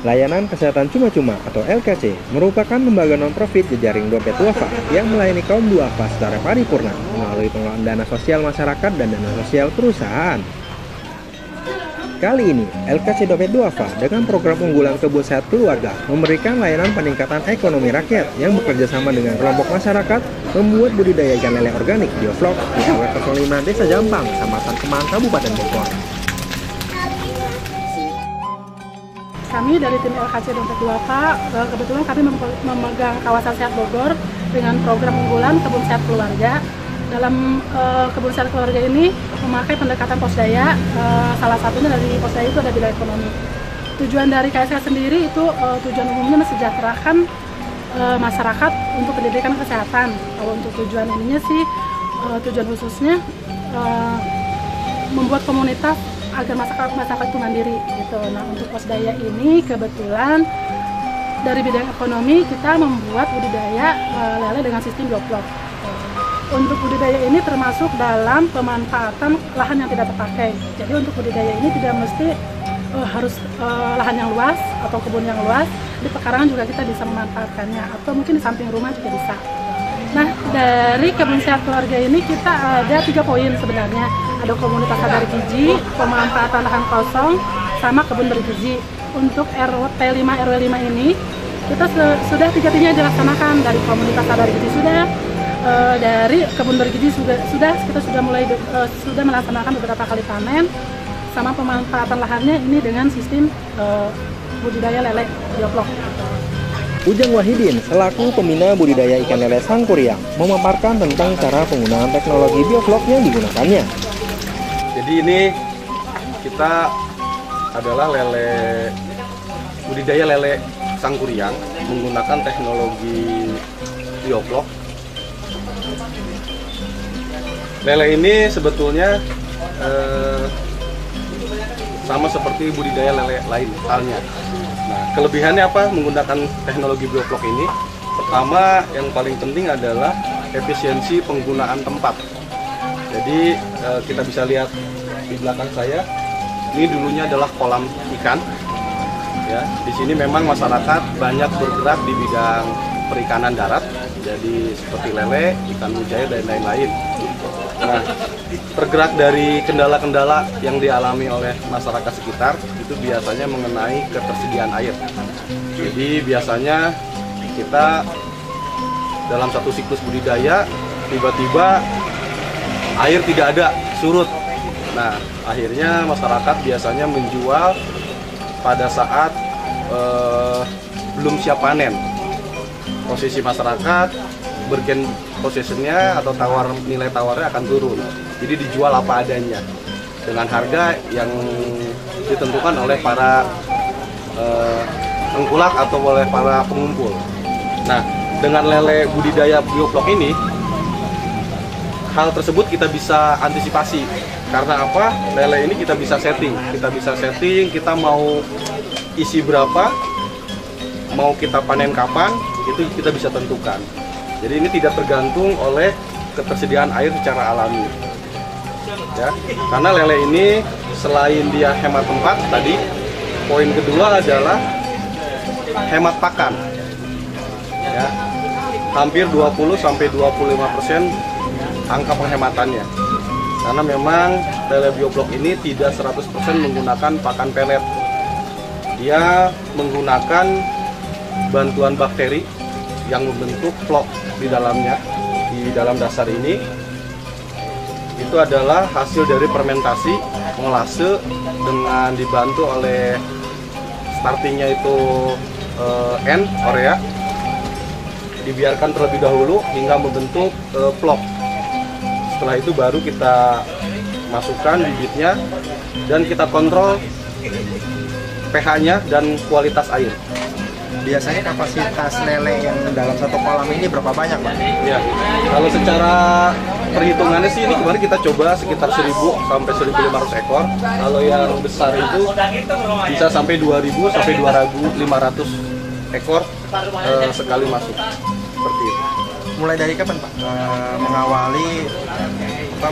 Layanan Kesehatan Cuma-Cuma atau LKC merupakan lembaga non-profit jejaring dompet duafa yang melayani kaum duafa secara paripurna melalui pengelolaan dana sosial masyarakat dan dana sosial perusahaan. Kali ini, LKC Dompet Duafa dengan program unggulan Kebun Sehat Keluarga memberikan layanan peningkatan ekonomi rakyat yang bekerja sama dengan kelompok masyarakat membuat budidaya ikan lele organik bioflok di RW 05 Desa Jampang, Kecamatan Kemang, Kabupaten Bogor. Kami dari tim LKC Dompet Duafa, kebetulan kami memegang kawasan sehat Bogor dengan program unggulan Kebun Sehat Keluarga. Dalam Kebun Sehat Keluarga ini memakai pendekatan posdaya, salah satunya dari posdaya itu ada bidang ekonomi. Tujuan dari KSK sendiri itu tujuan umumnya mensejahterakan masyarakat untuk pendidikan kesehatan. Kalau untuk tujuan ininya sih, tujuan khususnya membuat komunitas agar masyarakat itu mandiri gitu. Nah, untuk posdaya ini kebetulan dari bidang ekonomi kita membuat budidaya lele dengan sistem bioflok. Untuk budidaya ini termasuk dalam pemanfaatan lahan yang tidak terpakai. Jadi untuk budidaya ini tidak mesti harus lahan yang luas atau kebun yang luas. Di pekarangan juga kita bisa memanfaatkannya, atau mungkin di samping rumah juga bisa. Nah, dari Kebun Sehat Keluarga ini kita ada 3 poin sebenarnya. Ada komunitas sadar gizi, pemanfaatan lahan kosong, sama kebun bergizi. Untuk RT 5 RW 5 ini kita sudah 3-tiganya dilaksanakan. Dari komunitas sadar gizi sudah, dari kebun bergizi sudah kita sudah melaksanakan beberapa kali panen, sama pemanfaatan lahannya ini dengan sistem budidaya lele bioflok. Ujang Wahidin selaku pembina budidaya ikan lele Sangkuriang memaparkan tentang cara penggunaan teknologi bioflok yang digunakannya. Jadi ini kita adalah budidaya lele Sangkuriang menggunakan teknologi bioflok. Lele ini sebetulnya sama seperti budidaya lele lain halnya. Nah, kelebihannya apa menggunakan teknologi bioflok ini? Pertama, yang paling penting adalah efisiensi penggunaan tempat. Jadi kita bisa lihat di belakang saya, ini dulunya adalah kolam ikan. Ya, di sini memang masyarakat banyak bergerak di bidang perikanan darat, jadi seperti lele, ikan mujair dan lain-lain. Nah, tergerak dari kendala-kendala yang dialami oleh masyarakat sekitar itu biasanya mengenai ketersediaan air. Jadi biasanya kita dalam satu siklus budidaya tiba-tiba air tidak ada, surut. Nah, akhirnya masyarakat biasanya menjual pada saat belum siap panen. Posisi masyarakat bergen posisinya atau nilai tawarnya akan turun. Jadi dijual apa adanya dengan harga yang ditentukan oleh para tengkulak atau oleh para pengumpul. Nah, dengan lele budidaya bioflok ini, hal tersebut kita bisa antisipasi. Karena apa? Lele ini kita bisa setting. Kita mau isi berapa, mau kita panen kapan, itu kita bisa tentukan. Jadi ini tidak tergantung oleh ketersediaan air secara alami. Ya, karena lele ini selain dia hemat tempat tadi, poin kedua adalah hemat pakan. Ya, hampir 20-25% angka penghematannya. Karena memang lele bioflok ini tidak 100% menggunakan pakan pelet. Dia menggunakan bantuan bakteri yang membentuk flok di dalamnya, di dalam dasar ini. Itu adalah hasil dari fermentasi molase dengan dibantu oleh startingnya itu urea. Dibiarkan terlebih dahulu hingga membentuk flok. Setelah itu baru kita masukkan bibitnya dan kita kontrol pH-nya dan kualitas air. Biasanya kapasitas lele yang dalam satu kolam ini berapa banyak, Pak? Ya, kalau secara perhitungannya sih ini kemarin kita coba sekitar 1000 sampai 1500 ekor. Kalau yang besar itu bisa sampai 2000 sampai 2500 ekor sekali masuk. Seperti itu. Mulai dari kapan, Pak, mengawali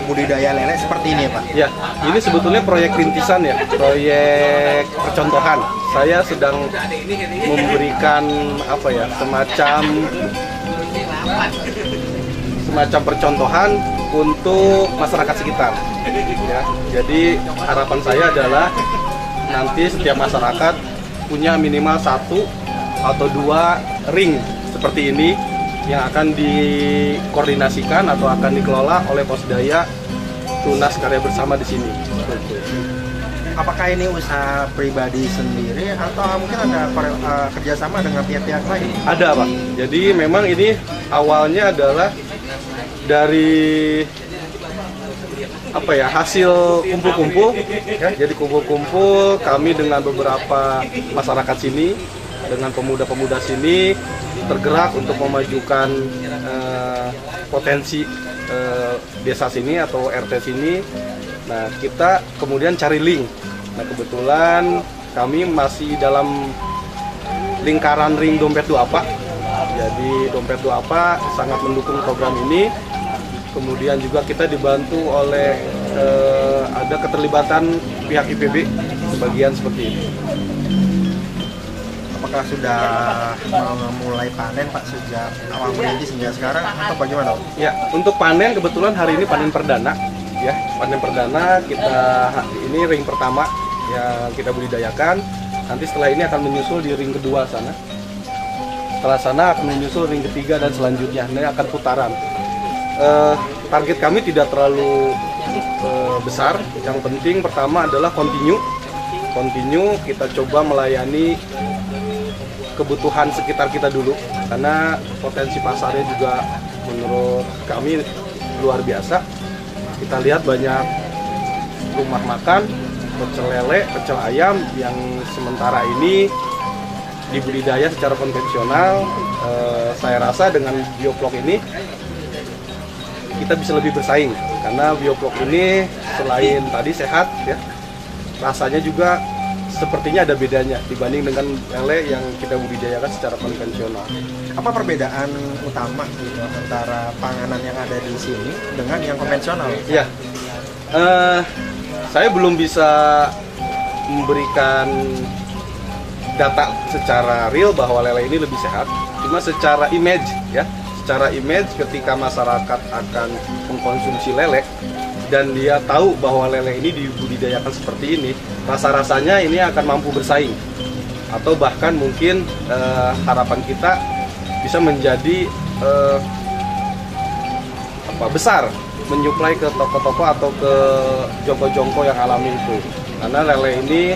budidaya lele seperti ini, Pak? Ya, ini sebetulnya proyek rintisan ya, proyek percontohan. saya sedang memberikan apa ya, semacam percontohan untuk masyarakat sekitar. Ya, jadi harapan saya adalah nanti setiap masyarakat punya minimal 1 atau 2 ring seperti ini yang akan dikoordinasikan atau akan dikelola oleh Posdaya Tunas Karya Bersama di sini. Apakah ini usaha pribadi sendiri atau mungkin ada kerjasama dengan pihak-pihak lain? Ada, Pak. Jadi memang ini awalnya adalah dari apa ya, hasil kumpul-kumpul ya. Jadi kumpul-kumpul kami dengan beberapa masyarakat sini, dengan pemuda-pemuda sini tergerak untuk memajukan potensi desa sini atau RT sini. Nah, kita kemudian cari link. Nah, kebetulan kami masih dalam lingkaran ring Dompet Duafa. Jadi Dompet Duafa sangat mendukung program ini. Kemudian juga kita dibantu oleh ada keterlibatan pihak IPB sebagian seperti ini. Apakah sudah mulai panen, Pak, sejak awal merintis hingga sekarang atau bagaimana? Ya, untuk panen kebetulan hari ini panen perdana. Ya, panen perdana kita ini ring pertama yang kita budidayakan. Nanti setelah ini akan menyusul di ring kedua sana. Setelah sana akan menyusul ring ketiga dan selanjutnya. Ini akan putaran. Target kami tidak terlalu besar. Yang penting pertama adalah continue kita coba melayani kebutuhan sekitar kita dulu, karena potensi pasarnya juga menurut kami luar biasa. Kita lihat banyak rumah makan pecel lele, pecel ayam yang sementara ini dibudidaya secara konvensional. Saya rasa dengan bioplok ini kita bisa lebih bersaing, karena bioplok ini selain tadi sehat ya, rasanya juga sepertinya ada bedanya dibanding dengan lele yang kita budidayakan secara konvensional. Apa perbedaan utama gitu antara panganan yang ada di sini dengan yang konvensional? Ya, saya belum bisa memberikan data secara real bahwa lele ini lebih sehat. Cuma secara image ya, secara image ketika masyarakat akan mengkonsumsi lele dan dia tahu bahwa lele ini dibudidayakan seperti ini, rasa-rasanya ini akan mampu bersaing. Atau bahkan mungkin harapan kita bisa menjadi besar, menyuplai ke toko-toko atau ke jongko-jongko yang alami itu. Karena lele ini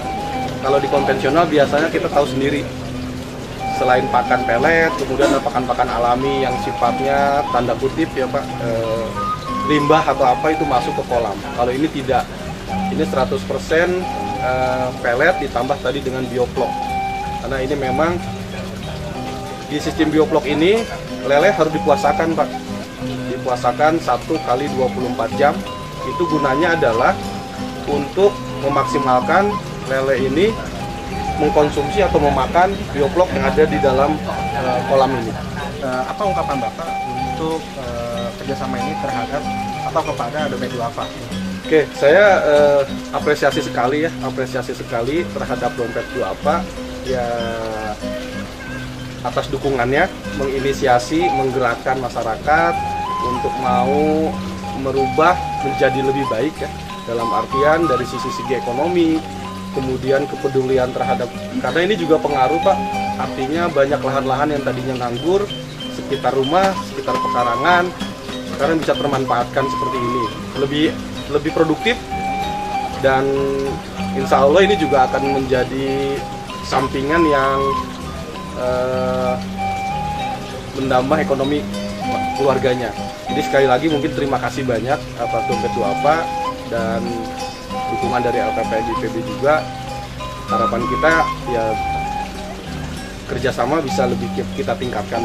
kalau di konvensional biasanya kita tahu sendiri, selain pakan pelet, kemudian ada pakan-pakan alami yang sifatnya tanda kutip ya Pak, limbah atau apa itu masuk ke kolam. Kalau ini tidak, ini 100% pelet ditambah tadi dengan bioplok. Karena ini memang di sistem bioplok ini lele harus dipuasakan Pak, dipuasakan 1 kali 24 jam. Itu gunanya adalah untuk memaksimalkan lele ini mengkonsumsi atau memakan bioplok yang ada di dalam kolam ini. Apa ungkapan Bapak untuk kerjasama ini terhadap atau kepada Dompet Duafa? Oke, saya apresiasi sekali terhadap Dompet Duafa ya, atas dukungannya, menginisiasi, menggerakkan masyarakat untuk mau merubah menjadi lebih baik ya, dalam artian dari sisi ekonomi, kemudian kepedulian terhadap, karena ini juga pengaruh Pak, artinya banyak lahan-lahan yang tadinya nganggur sekitar rumah, sekitar pekarangan, sekarang bisa termanfaatkan seperti ini, lebih produktif, dan insya Allah ini juga akan menjadi sampingan yang menambah ekonomi keluarganya. Jadi sekali lagi mungkin terima kasih banyak atas Dompet Duafa dan dukungan dari LPPN IPB juga. Harapan kita ya kerjasama bisa lebih kita tingkatkan.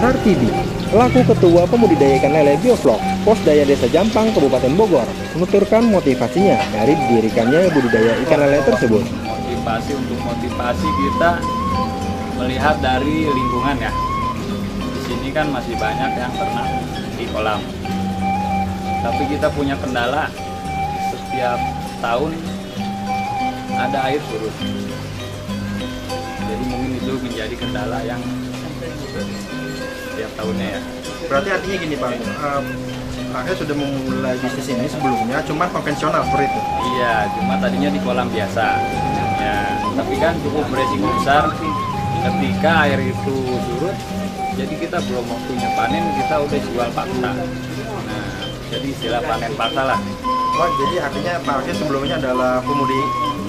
Hartidi, selaku Ketua Pembudidaya Ikan Lele Bioplok Posdaya Desa Jampang, Kabupaten Bogor, menuturkan motivasinya dari didirikannya budidaya ikan lele tersebut. Motivasi kita melihat dari lingkungan ya. Di sini kan masih banyak yang ternak di kolam. Tapi kita punya kendala, setiap tahun ada air surut. itu menjadi kendala yang tiap tahunnya ya. Berarti artinya gini Pak, Kakek sudah memulai bisnis ini sebelumnya, cuma konvensional seperti itu? Iya, cuma tadinya di kolam biasa. Ya, tapi kan cukup beresiko besar ketika air itu surut. Jadi kita belum waktunya panen, kita udah jual paksa. Nah, jadi istilah panen paksa lah. Oh, jadi artinya Pak Kakek sebelumnya adalah pemudi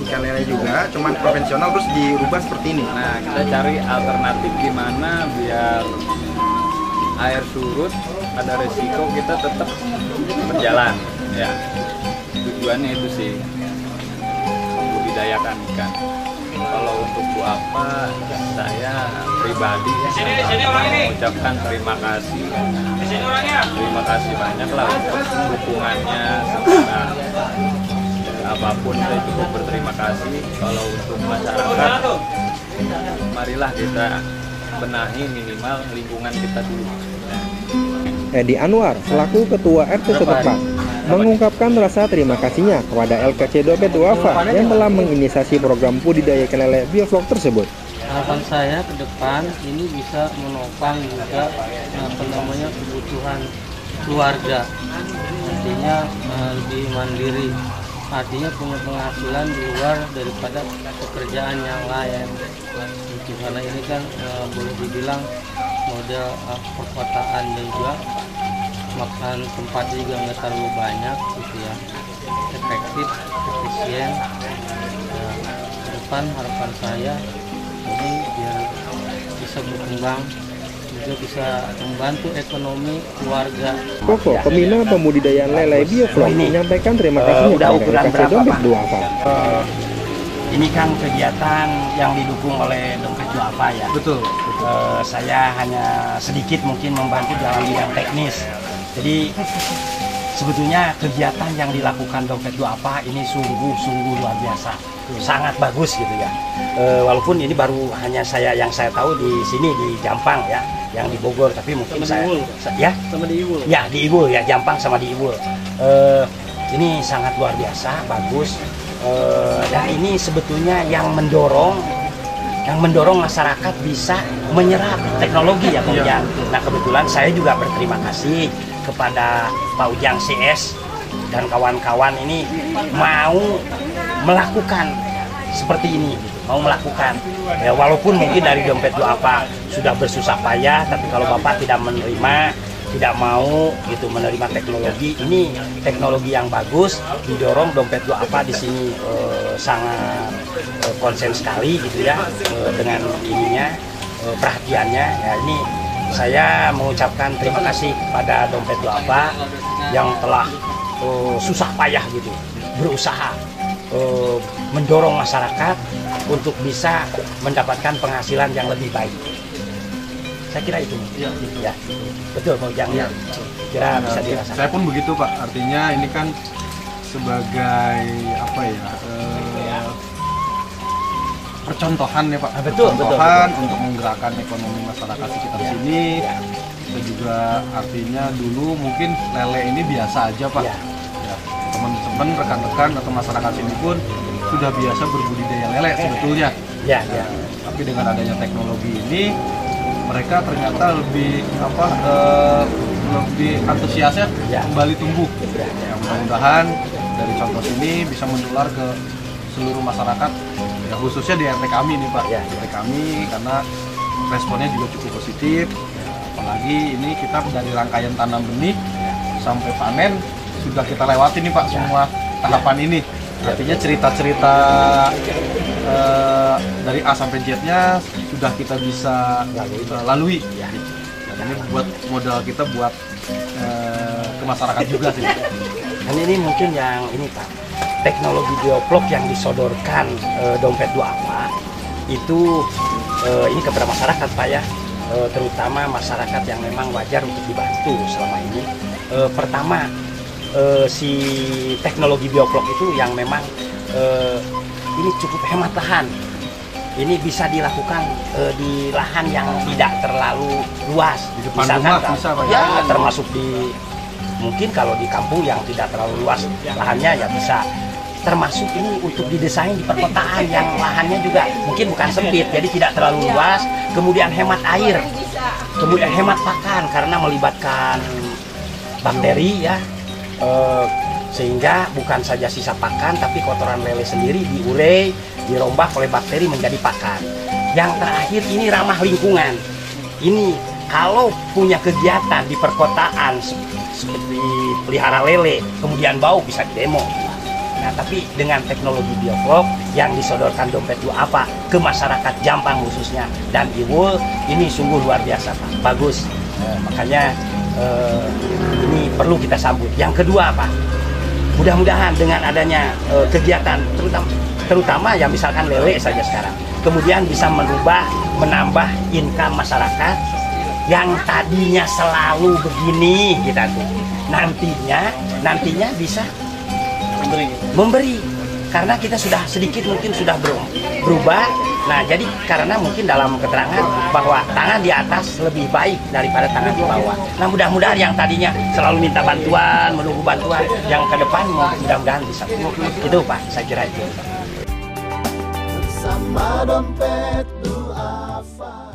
ikan lele juga, cuman konvensional terus dirubah seperti ini? Nah, kita cari alternatif gimana biar air surut ada resiko kita tetap berjalan ya, tujuannya itu sih membudidayakan ikan. Kalau untuk apa, saya pribadi mengucapkan terima kasih banyak lah untuk dukungannya, serta apapun saya cukup berterima kasih. Kalau untuk masyarakat, marilah kita benahi minimal lingkungan kita dulu. Edi Anwar, selaku Ketua RT setempat, mengungkapkan rasa terima kasihnya kepada LKC Dompet Duafa yang telah menginisiasi program budidaya ikan lele bioflok tersebut. Harapan saya ke depan ini bisa menopang juga kebutuhan keluarga, artinya lebih mandiri, artinya punya penghasilan di luar daripada pekerjaan yang lain. Karena ini kan boleh dibilang model perkotaan dan juga makan tempatnya juga nggak terlalu banyak gitu ya, efektif, efisien. Ke depan harapan saya ini biar bisa berkembang, juga bisa membantu ekonomi keluarga. Koko, pembina pembudidayaan lele bioflok, menyampaikan terima kasihnya kepada LKC Dompet Duafa. Ini kan kegiatan yang didukung oleh Dompet Duafa ya. Betul. Saya hanya sedikit mungkin membantu dalam bidang teknis. Jadi sebetulnya kegiatan yang dilakukan Dompet Duafa ini sungguh luar biasa, sangat bagus gitu ya. Walaupun ini baru hanya yang saya tahu di sini di Jampang ya, yang di Bogor, tapi mungkin ya Sama di Iwul. Ya di Iwul ya, Jampang sama di Iwul. Ini sangat luar biasa, bagus. Dan ini sebetulnya yang mendorong masyarakat bisa menyerap teknologi ya Pak Ujang. Nah kebetulan saya juga berterima kasih kepada Pak Ujang CS dan kawan-kawan ini mau melakukan seperti ini, mau melakukan ya, walaupun mungkin dari Dompet Duafa sudah bersusah payah, tapi kalau Bapak tidak mau gitu menerima teknologi ini, teknologi yang bagus didorong. Dompet Duafa di sini sangat konsen sekali gitu ya, dengan ininya, perhatiannya ya. Ini saya mengucapkan terima kasih kepada Dompet Duafa yang telah susah payah gitu berusaha mendorong masyarakat untuk bisa mendapatkan penghasilan yang lebih baik. Saya kira itu ya. Betul Pak Ujang ya. Kira bisa dirasakan. Saya pun begitu Pak. Artinya ini kan sebagai apa ya? Percontohan ya Pak. Betul, Percontohan untuk menggerakkan ekonomi masyarakat sekitar sini. Kita juga artinya dulu mungkin lele ini biasa aja Pak. Ya, teman-teman, rekan-rekan atau masyarakat sini pun sudah biasa berbudidaya lele sebetulnya. Ya. Tapi dengan adanya teknologi ini, mereka ternyata lebih lebih antusiasnya kembali tumbuh. Ya, mudah-mudahan dari contoh sini bisa menular ke seluruh masyarakat, ya khususnya di RT kami nih Pak. Ya. RT kami karena responnya juga cukup positif. Apalagi ini kita dari rangkaian tanam benih sampai panen sudah kita lewati nih Pak semua tahapan ini. Artinya cerita-cerita dari A sampai Z-nya sudah kita bisa lalui. Dan ini buat modal kita buat ke masyarakat juga sih. Dan ini mungkin yang ini Pak, teknologi bioflok yang disodorkan Dompet Duafa itu ini kepada masyarakat Pak ya, terutama masyarakat yang memang wajar untuk dibantu selama ini. Pertama, si teknologi bioflok itu yang memang ini cukup hemat lahan. Ini bisa dilakukan di lahan yang tidak terlalu luas. Di depan rumah bisa Pak ya, termasuk di mungkin kalau di kampung yang tidak terlalu luas lahannya ya bisa. termasuk ini untuk didesain di perkotaan yang lahannya juga mungkin bukan sempit, jadi tidak terlalu luas, kemudian hemat air, kemudian hemat pakan karena melibatkan bakteri ya, sehingga bukan saja sisa pakan tapi kotoran lele sendiri diurai, dirombak oleh bakteri menjadi pakan. Yang terakhir ini ramah lingkungan. Ini kalau punya kegiatan di perkotaan seperti pelihara lele, kemudian bau bisa didemo. Nah, tapi dengan teknologi bioflok yang disodorkan Dompet Duafa ke masyarakat Jampang khususnya dan Iwul, ini sungguh luar biasa Pak, bagus. Makanya ini perlu kita sambut. Yang kedua Pak, mudah-mudahan dengan adanya kegiatan terutama yang misalkan lele saja sekarang, kemudian bisa menambah income masyarakat yang tadinya selalu begini kita tuh, nantinya bisa memberi karena kita sudah sedikit mungkin sudah berubah. Nah, jadi karena mungkin dalam keterangan bahwa tangan di atas lebih baik daripada tangan di bawah. Nah, mudah-mudahan yang tadinya selalu minta bantuan, menunggu bantuan, yang ke depan mudah-mudahan bisa. Itu Pak, saya kira itu. Bersama Dompet Duafa.